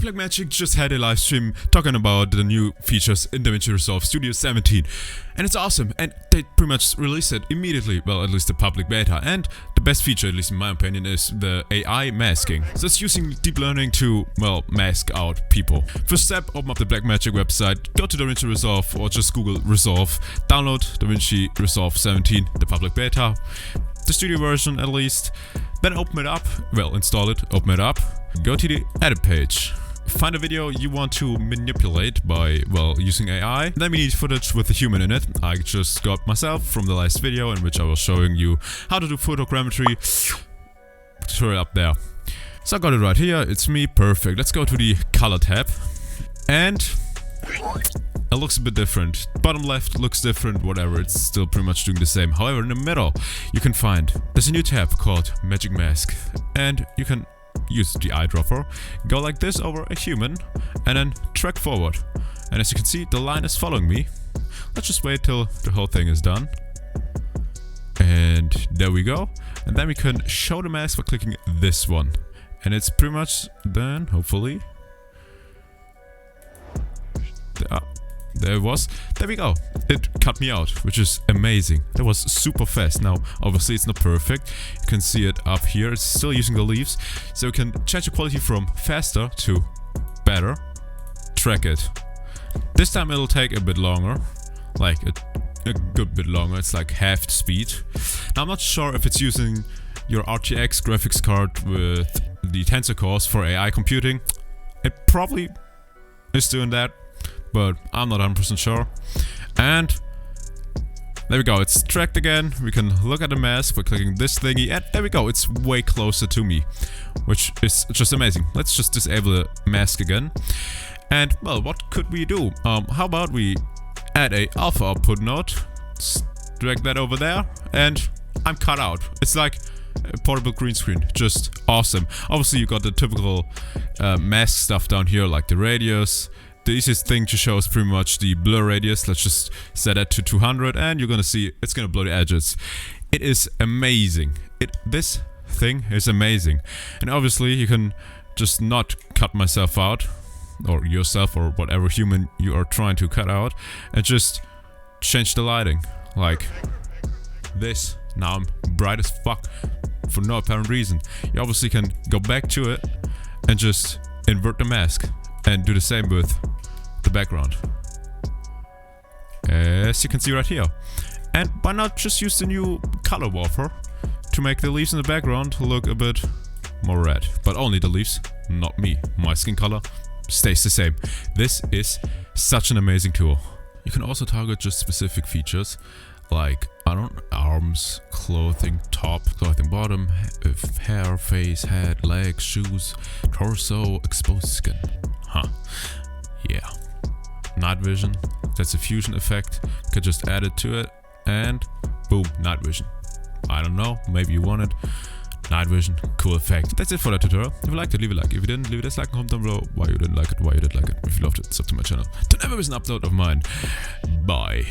Blackmagic just had a live stream talking about the new features in DaVinci Resolve Studio 17. And it's awesome, and they pretty much released it immediately, well, at least the public beta. And the best feature, at least in my opinion, is the AI masking. So it's using deep learning to, well, mask out people. First step, open up the Blackmagic website, go to DaVinci Resolve or just Google Resolve, download DaVinci Resolve 17, the public beta, the studio version at least. Then open it up, well, install it, open it up, go to the edit page. Find a video you want to manipulate by, well, using AI. Then we need footage with a human in it. I just got myself from the last video in which I was showing you how to do photogrammetry. Throw it up there. So I got it right here. It's me. Perfect. Let's go to the color tab. And it looks a bit different. Bottom left looks different, whatever. It's still pretty much doing the same. However, in the middle, you can find there's a new tab called Magic Mask. And you can use the eyedropper, go like this over a human, and then track forward. And as you can see, the line is following me. Let's just wait till the whole thing is done. And there we go. And then we can show the mask by clicking this one. And it's pretty much done, hopefully. There it was. There we go. It cut me out, which is amazing. That was super fast. Now, obviously, it's not perfect. You can see it up here. It's still using the leaves. So you can change the quality from faster to better. Track it. This time it'll take a bit longer. Like a good bit longer. It's like half the speed. Now, I'm not sure if it's using your RTX graphics card with the tensor cores for AI computing. It probably is doing that, but I'm not 100% sure. And there we go, it's tracked again. We can look at the mask by clicking this thingy, and there we go, it's way closer to me, which is just amazing. Let's just disable the mask again. And well, what could we do? How about we add a alpha output node, drag that over there, and I'm cut out. It's like a portable green screen, just awesome. Obviously you got the typical mask stuff down here, like the radius. The easiest thing to show is pretty much the blur radius. Let's just set that to 200 and you're gonna see it's gonna blur the edges. It is amazing. This thing is amazing. And obviously you can just not cut myself out, or yourself, or whatever human you are trying to cut out, and just change the lighting. Like this. Now I'm bright as fuck for no apparent reason. You obviously can go back to it and just invert the mask. And do the same with the background, as you can see right here. And why not just use the new color warper to make the leaves in the background look a bit more red. But only the leaves, not me. My skin color stays the same. This is such an amazing tool. You can also target just specific features like, I don't know, arms, clothing top, clothing bottom, hair, face, head, legs, shoes, torso, exposed skin. Huh. Yeah. Night vision. That's a fusion effect. Could just add it to it and boom, night vision. I don't know. Maybe you want it. Night vision. Cool effect. That's it for that tutorial. If you liked it, leave a like. If you didn't, leave a dislike and comment down below why you didn't like it, why you did like it. If you loved it, sub to my channel to never miss an upload of mine. Bye.